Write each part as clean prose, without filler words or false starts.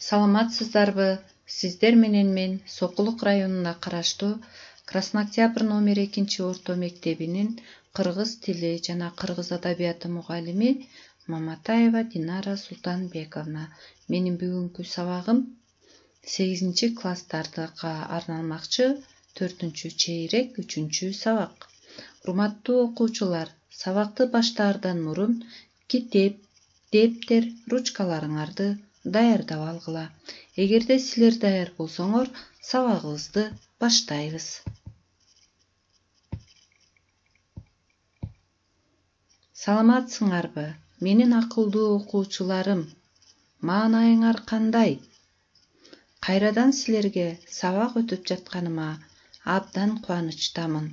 Саламатсыздарбы? Сиздер менен мен Сокулук районуна караштуу Краснооктябрь номер 2 орто мектебинин кыргыз тили жана кыргыз адабияты мугалими Маматаева Динара Султанбековна. Менин бүгүнкү сабагым 8-класстардыга арналмакчы, 4-чейрек 3 сабак. Урматтуу окуучулар, сабакты баштаардан мурун китеп, дептер, ручкаларыңарды даярдап алгыла. Эгерде силер даяр болсоңор, сабагыбызды баштайбыз. Саламатсыңарбы? Менин акылдуу окуучуларым, маанайыңар кандай? Кайрадан силерге сабак өтүп жатканыма абдан кубанычтамын.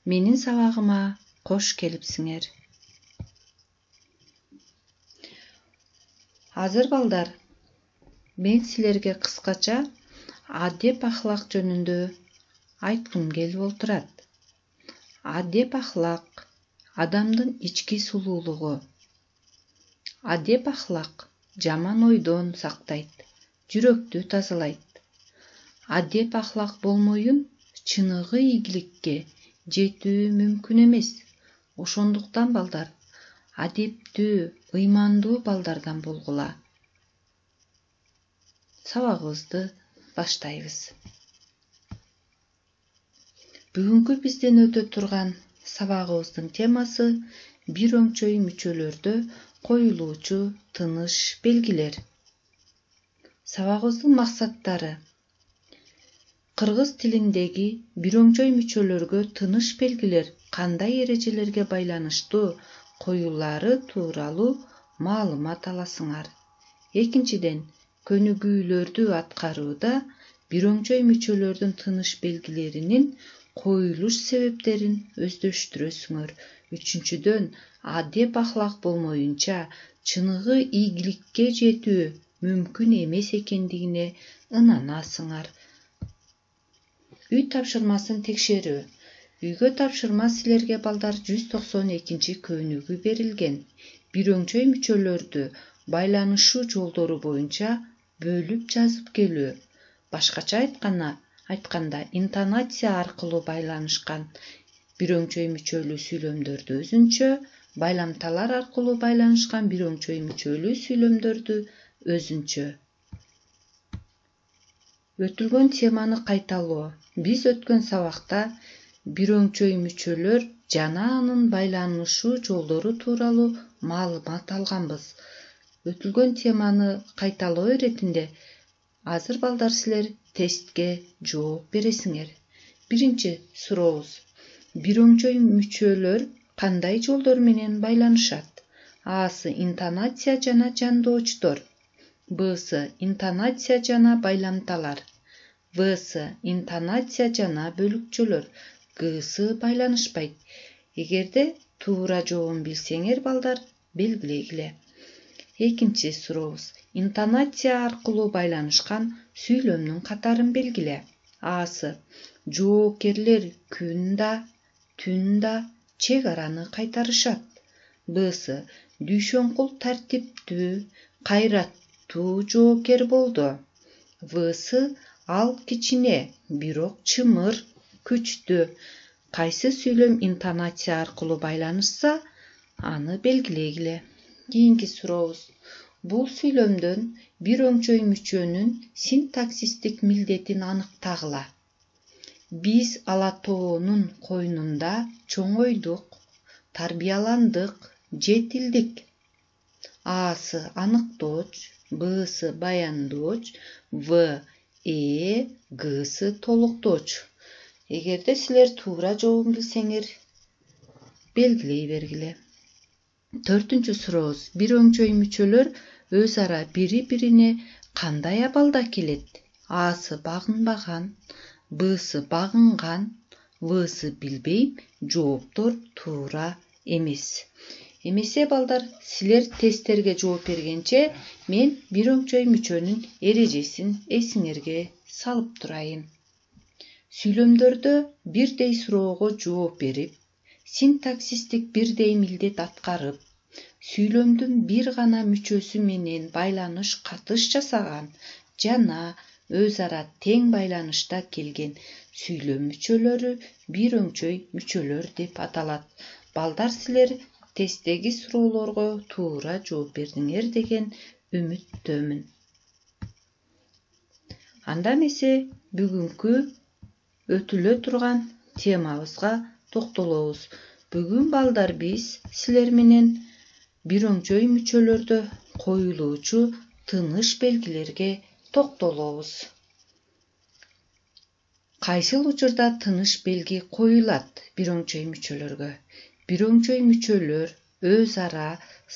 Менин сабагыма кош келипсиңер. Азыр балдар, мен силерге кыскача адеп ахлак жөнүндө айткым келип отурат. Адеп ахлак адамдын ички сулуулугу. Адеп ахлак жаман ойдон сактайт, жүрөктү тазалайт. Адеп ахлак болмоюн чыныгы ийгиликке жетүү мүмкүн эмес. Ошондуктан балдар, адептүү, ыймандуу балдардан болгула. Сабагыбызды баштайбыз. Бүгүнкү бизден өтө турган сабагыбыздын темасы бир өңчөй мүчөлөрдө коюлуучу тыныш белгилер. Сабагыбыздын максаттары: кыргыз тилиндеги бир өңчөй мүчөлөргө тыныш белгилер кандай эрежелерге байланыштуу коюлаары тууралуу маалымат аласыңар. Экинчиден, көнүгүүлөрдү аткарууда бир өңчөй мүчөлөрдүн тыныш белгилеринин коюлуш себептерин өздөштүрөсүңөр. Үчүнчүдөн, адеп ахлак болмоюнча чыныгы ийгиликке жетүү мүмкүн эмес экендигине ынанасыңар. Үй тапшырмасын текшерүү. Үйгө тапшырма силерге балдар 192 көнүгүү берилген. Бир өңчөй мүчөлөрдү байланышуу жолдору боюнча бөлүп жазып келүү. Башкача айтканда, интонация аркылуу байланышкан бир өңчөй мүчөлүү сүйлөмдөрдү өзүнчө, байламталар аркылуу байланышкан бир өңчөй мүчөлүү сүйлөмдөрдү өзүнчө. Өтүлгөн теманы кайталоо. Биз өткөн сабакта бир өңчөй мүчөлөр жана анын байланышуу жолдору тууралуу маалымат алганбыз. Өтүлгөн теманы кайталоо иретинде азыр балдар силер тестке жооп бересиңер. Биринчи сурообуз: бир өңчөй мүчөлөр кандай жолдор менен байланышат? А-сы интонация жана жандоочтор. Б-сы интонация жана байламталар. В-сы интонация жана бөлүкчөлөр. Г-сы байланышпайт. Эгерде туура жообун билсеңер балдар, белгилегиле. Экинчи сурообуз: интонация аркылуу байланышкан сүйлөмдүн катарын белгиле. А-сы жоопкерлер күн да, түн да чек араны кайтарышат. Б-сы дүйшөңкул тартиптүү, кайраттуу жоопкер болду. В-сы ал кичине, бирок чымыр, күчтүү. Кайсы сүйлөм интонация аркылуу байланышса, аны белгилегиле. Кийинки сурообуз: бул сүйлөмдөн бир өңчөй мүчөнүн синтаксистик милдетин аныктагыла. Биз ала тоонун койнунда чоңойдук, тарбияландык, жетилдик. А-сы аныктооч, Б-сы баяндооч, Г-сы толуктооч. Эгерде силер туура жообун билсеңер, белгилей бергиле. Төртүнчү сурообуз: бир өңчөй мүчөлөр өз ара бири-бирине кандай абалда келет? А-сы багынбаган, Б-сы багынган, В-сы билбейм. Жооптор туура эмес. Эмесе балдар, силер тесттерге жооп бергенче мен бир өңчөй мүчөнүн эрежесин эсиңерге салып турайын. Сүйлөмдөрдө бирдей суроого жооп берип, синтаксистик бирдей милдет аткарып, Сүйлөмдүн бир гана мүчөсү менен байланыш катыш жасаган жана өз ара тең байланышта келген сүйлөм мүчөлөрү бир өңчөй мүчөлөр деп аталат. Балдар, силер тесттеги суроолорго туура жооп бердиңер деген үмүттөмүн. Анда эмесе бүгүнкү өтүлө турган темабызга токтолобуз. Бүгүн балдар биз силер менен бир өңчөй мүчөлөрдө коюлуучу тыныш белгилерге токтолобуз. Кайсыл учурда тыныш белги коюлат бир өңчөй мүчөлөргө? Бир өңчөй мүчөлөр өз ара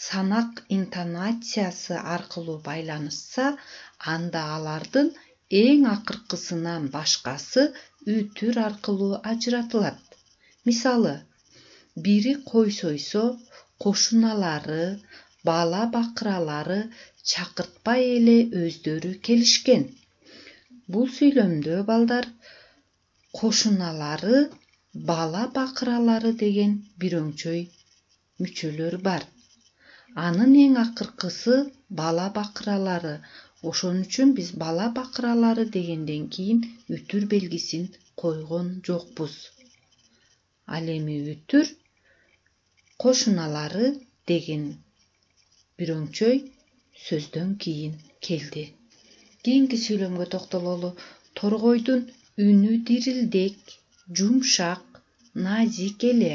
санак интонациясы аркылуу байланышса, анда алардын эң акыркысынан башкасы үтүр аркылуу ажыратылат. Мисалы, бири кой сойсо, кошуналары, бала бакыралары чакыртпай эле өздөрү келишкен. Бул сүйлөмдө балдар кошуналары, бала бакыралары деген бир өңчөй мүчөлөр бар. Анын эң акыркысы бала бакыралары. Ошон үчүн биз бала бакыралары дегенден кийин үтүр белгисин койгон жокпуз. Ал эми үтүр кошуналары деген бир өңчөй сөздөн кийин келди. Кийинки сүйлөмгө токтололу. Торгойдун үнү дирилдек, жумшак, назик эле.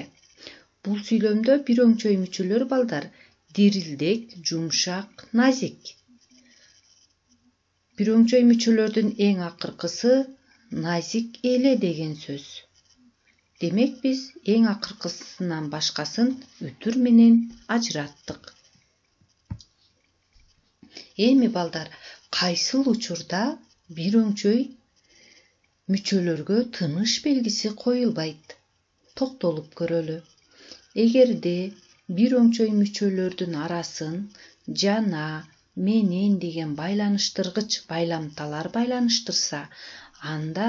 Бул сүйлөмдө бир өңчөй мүчөлөр балдар дирилдек, жумшак, назик. Бир өңчөй мүчөлөрдүн эң акыркысы назик эле деген сөз. Демек биз эң акыркысынан башкасын үтүр менен ажыраттык. Эми балдар, кайсыл учурда бир өңчөй мүчөлөргө тыныш белгиси коюлбайт? Токтолуп көрөлү. Эгерде бир өңчөй мүчөлөрдүн арасын жана, менен деген байланыштыргыч байламталар байланыштырса, анда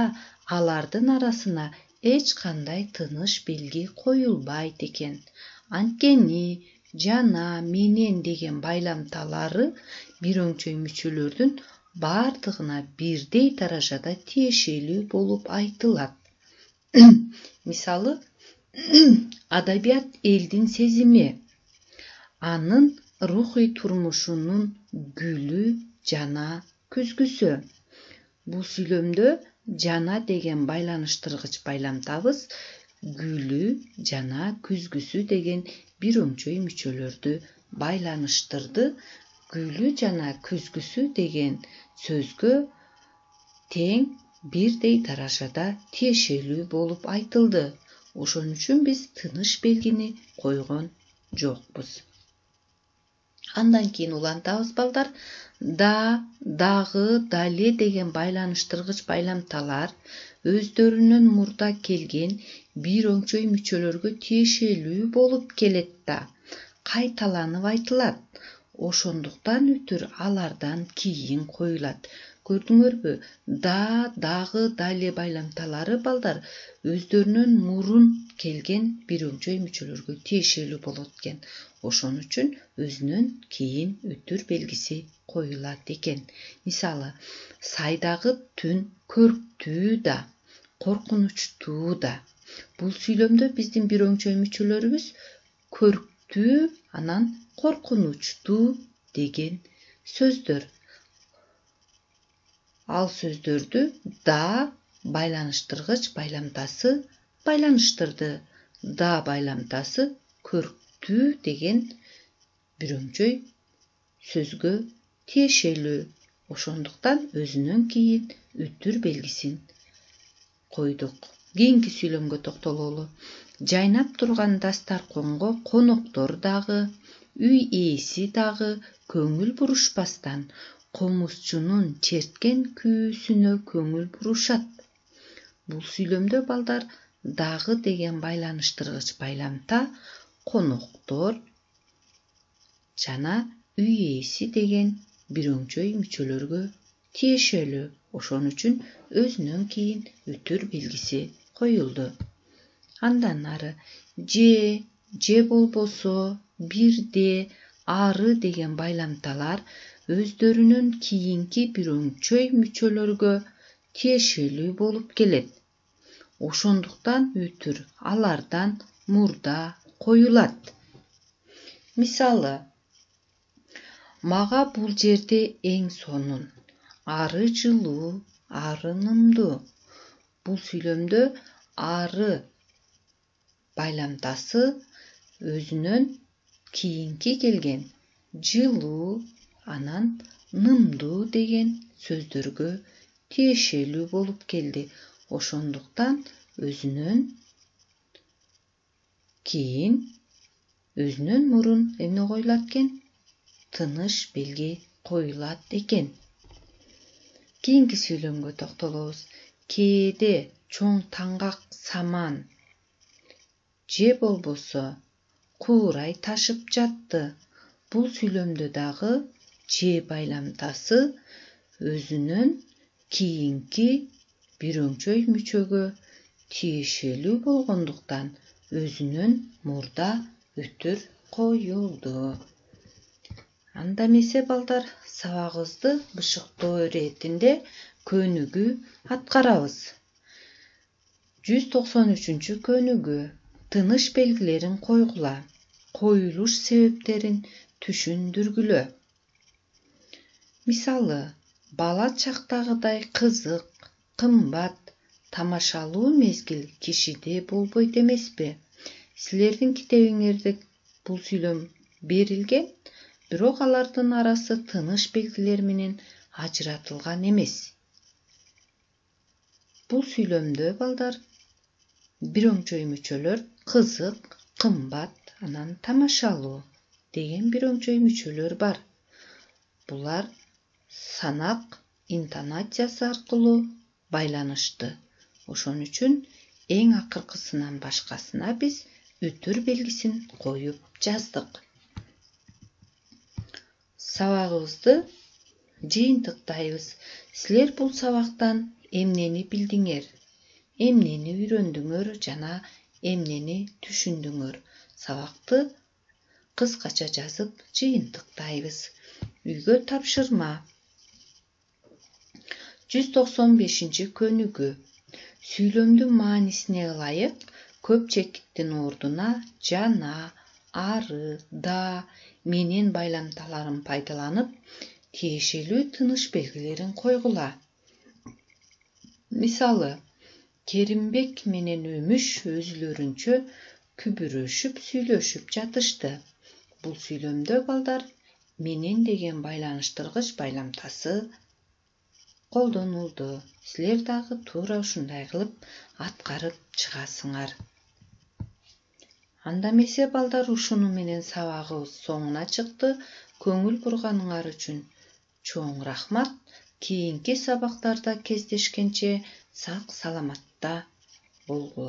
алардын арасына эч кандай тыныш белги коюлбайт экен. Анткени жана, менен деген байламталары бир өңчөй мүчөлөрдүн бардыгына бирдей даражада тиешелүү болуп айтылат. Мисалы, адабият элдин сезими, анын рухий турмушунун гүлү жана күзгүсү. Бул сүйлөмдө жана деген байланыштыргыч байламтабыз гүлү жана күзгүсү деген бир өңчөй мүчөлөрдү байланыштырды. Гүлү жана күзгүсү деген сөзгө тең бирдей даражада тиешелүү болуп айтылды. Ошон үчүн биз тыныш белгини койгон жокпуз. Андан кийин улантабыз балдар. Да, дагы, дале деген байланыштыргыч байламталар өздөрүнөн мурда келген бир өңчөй мүчөлөргө тиешелүү болуп келет да кайталанып айтылат. Ошондуктан үтүр алардан кийин коюлат. Көрдүңөрбү? Да, дагы, дале байламталары балдар өздөрүнөн мурун келген бир өңчөй мүчөлөргө тиешелүү болот экен. Ошон үчүн өзүнөн кийин үтүр белгиси коюлат экен. Мисалы, сайдагы түн көрктүү да, коркунучтуу да. Бул сүйлөмдө биздин бир өңчөй мүчөлөрүбүз көрктүү, анан коркунучтуу деген сөздөр. Ал сөздөрдү да байланыштыргыч байламтасы байланыштырды. Да байламтасы көрктүү деген бир өңчөй сөзгө тиешелүү. Ошондуктан өзүнөн кийин үтүр белгисин койдук. Кийинки сүйлөмгө токтололу. Жайнап турган дастарконго коноктор дагы, үй ээси дагы көңүл бурушпастан комузчунун черткен күүсүнө көңүл бурушат. Бул сүйлөмдө балдар дагы деген байланыштыргыч байламта коноктор жана үй ээси деген бир өңчөй мүчөлөргө тиешелүү. Ошон үчүн өзүнөн кийин үтүр белгиси коюлду. Андан ары же болбосо бирде, ары деген байламталар өздөрүнүн кийинки бирөңчөй мүчөлөргө тиешелүү болуп келет. Ошондуктан үтүр алардан мурда коюлат. Мисалы, мага бул жерде эң сонун, ары жылуу, ары нымдуу. Бул сүйлөмдө ары байламтасы өзүнөн кийинки келген жылуу, анан нымдуу деген сөздөргө тиешелүү болуп келди. Ошондуктан өзүнөн кийин, өзүнөн мурун эмне коюлат экен? Тыныш белги коюлат экен. Кийинки сүйлөмгө токтолобуз. Кээде чоң таңгак саман же болбосо куурай ташып жатты. Бул сүйлөмдө дагы же байламтасы өзүнөн кийинки бирөңчөй мүчөгө тиешелүү болгондуктан өзүнөн мурда үтүр коюлду. Анда эмесе балдар, сабагыбызды бышыктоо иретинде көнүгүү аткарабыз. 193 көнүгүү. Тыныш белгилерин койгула. Коюлуш себептерин түшүндүргүлө. Мисалы, бала чактагыдай кызык, кымбат, тамашалуу мезгил кишиде болбойт эмеспи? Силердин китебиңерде бул сүйлөм берилген, бирок алардын арасы тыныш белгилер менен ажыратылган эмес. Бул сүйлөмдө балдар бирөңчөй мүчөлөр кызык, кымбат, анан тамашалуу деген бирөңчөй мүчөлөр бар. Булар санак интонациясы аркылуу байланышты. Ошон үчүн эң акыркысынан башкасына биз үтүр белгисин коюп жаздык. Сабагыбызды жыйынтыктайбыз. Силер бул сабактан эмнени билдиңер, эмнени үйрөндүңөр жана эмнени түшүндүңөр? Сабакты кыскача жазып жыйынтыктайбыз. Үйгө тапшырма. 195 көнүгүү. Сүйлөмдүн маанисине ылайык көп чекиттин ордуна жана, ары, да менен байламталарын пайдаланып, тиешелүү тыныш белгилерин койгула. Мисалы, Керимбек менен Өмүш өзүлөрүнчө күбүрөшүп сүйлөшүп жатышты. Бул сүйлөмдө балдар менен деген байланыштыргыч байламтасы колдонулду. Силер дагы туура ушундай кылып аткарып чыгасыңар. Анда эмесе балдар, ушуну менен сабагыбыз соңуна чыкты. Көңүл бурганыңар үчүн чоң рахмат. Кийинки сабактарда кездешкенче сак саламатта болгула.